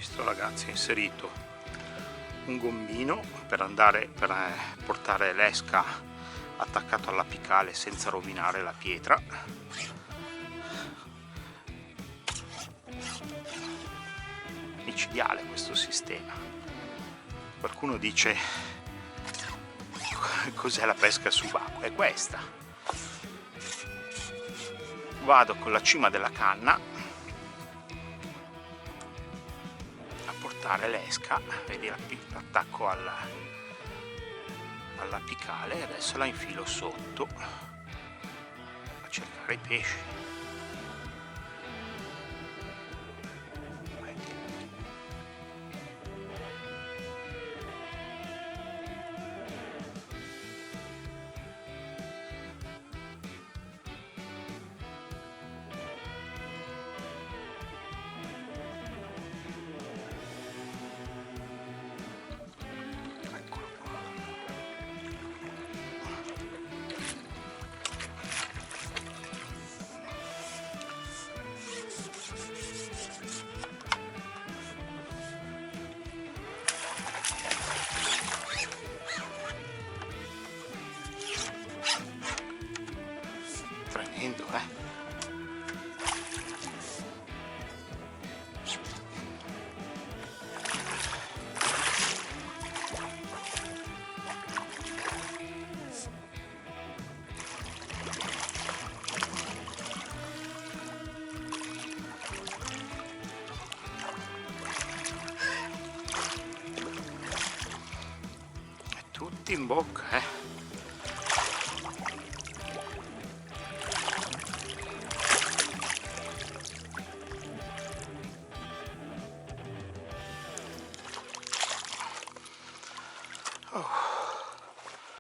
Questo ragazzo ha inserito un gommino per portare l'esca attaccato all'apicale senza rovinare la pietra. Micidiale questo sistema. Qualcuno dice: cos'è la pesca subacquea? È questa. Vado con la cima della canna a portare l'esca, vedi l'attacco all'apicale, e adesso la infilo sotto a cercare i pesci. Tremendo, E tutti in bocca,